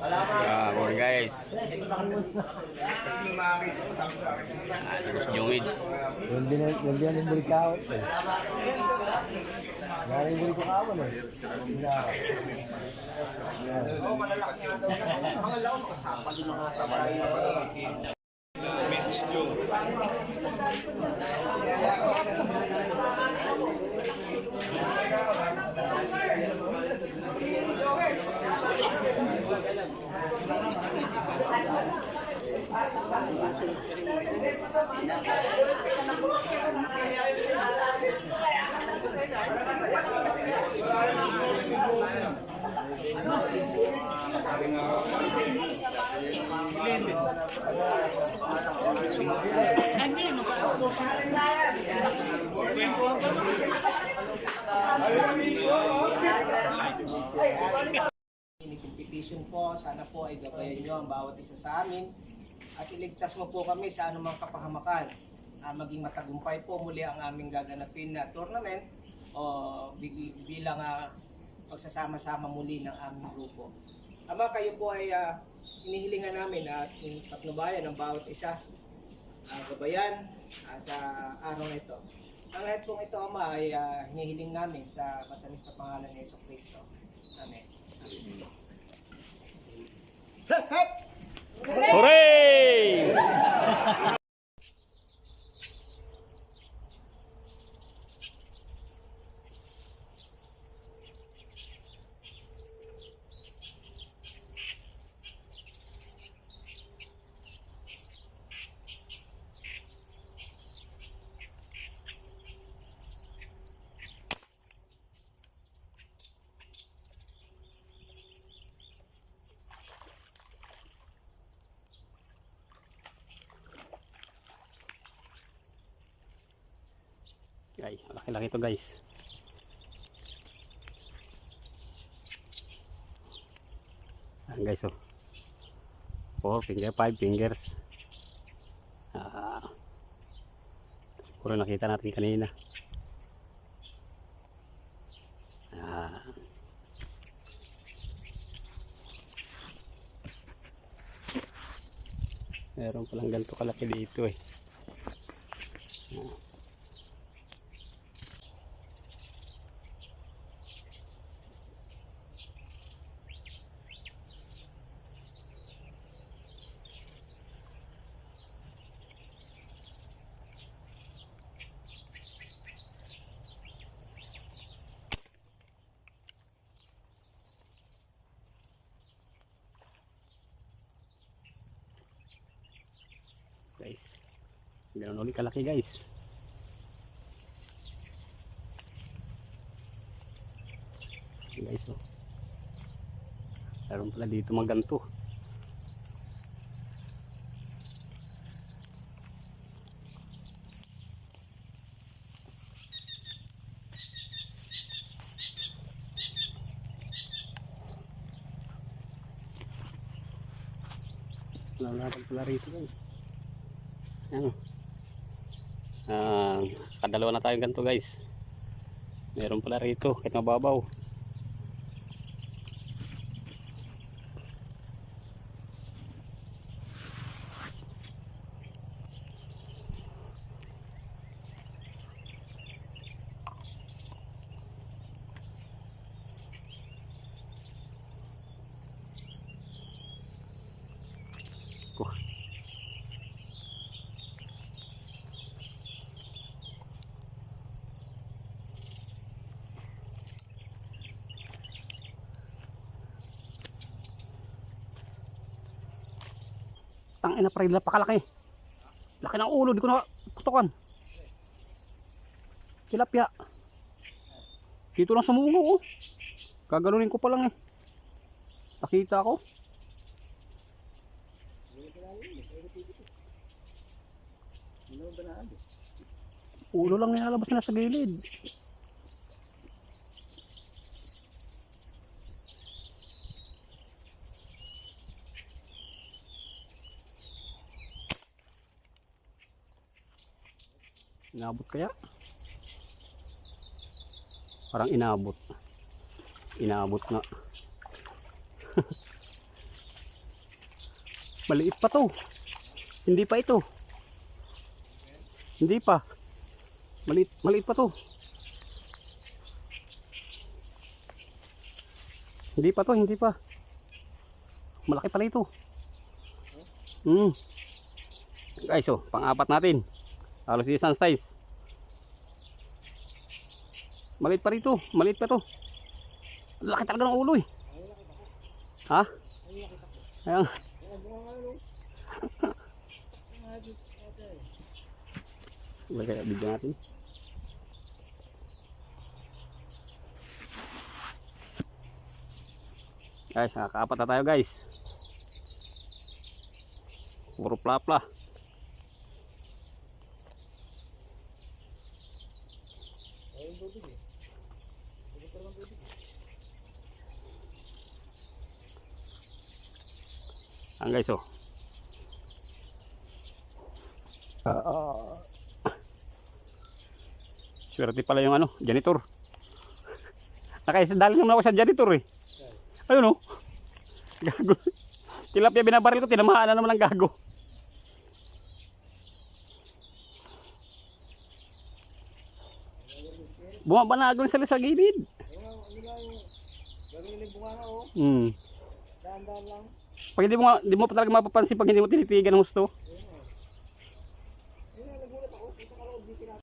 Morning guys. Terus Jungits. Yung din yung balik kawat eh. Nari yung balik kawat eh. Oo, malalaki nga daw. Mga laon, makasama din mga sabay. Men's nyo. Competition po, sana po ay gabayan nyo ang bawat isa sa amin at iligtas mo po kami sa anumang kapahamakan. Maging matagumpay po muli ang aming gaganapin na tournament o bilang pagsasama-sama muli ng aming grupo. Ama, kayo po ay inihilingan namin at patnubayan ng bawat isa, gabayan sa araw na ito. Ang lahat pong ito, Ama, ay hinihiling namin sa matamis na pangalan ni Jesucristo. Amen. Hooray! Ay, laki-laki to guys. Ayan guys, oh. 4 finger, 5 fingers. Puro nakita natin kanina. Meron palang ganito kalaki dito eh. Guys, gano'n ulit kalaki guys. Guys, oh. Meron pala dito mga ganito. Wala pala rito guys. Ayan. Kadalawa na tayong ganito guys. Meron pala rito kahit mababaw. Tangina pre, napakalaki. Laki ng ulo, di ko na putukan. Tilapia. Dito lang sumugaw oh. Kagalunin ko pa lang eh. Nakita ko. Ulo lang nilalabas na sa gilid. Inabot kaya? Parang inabot. Inabot nga. Maliit pa to. Hindi pa ito. Hindi pa. Maliit pa to. Hindi pa to, hindi pa. Malaki pala ito. Guys, oh, pang-apat natin. Halos isang size. Maliit pa rito, maliit pa to. Laki talaga ng ulo eh. Ha? Ayan. Kaya bigyan natin. Guys, nakakaapat na tayo guys. Puro plapla. Ang guys, oh. Swerte pala yung ano, janitor. Nakaisandali naman ako sa janitor eh. Ayun oh. Gago. Tilapia binabaril ko, tinamaan na naman ang gago. Bumaba na agong sa gilid. Pag hindi mo pa talaga mapapansin pag hindi mo tinitigan ng gusto.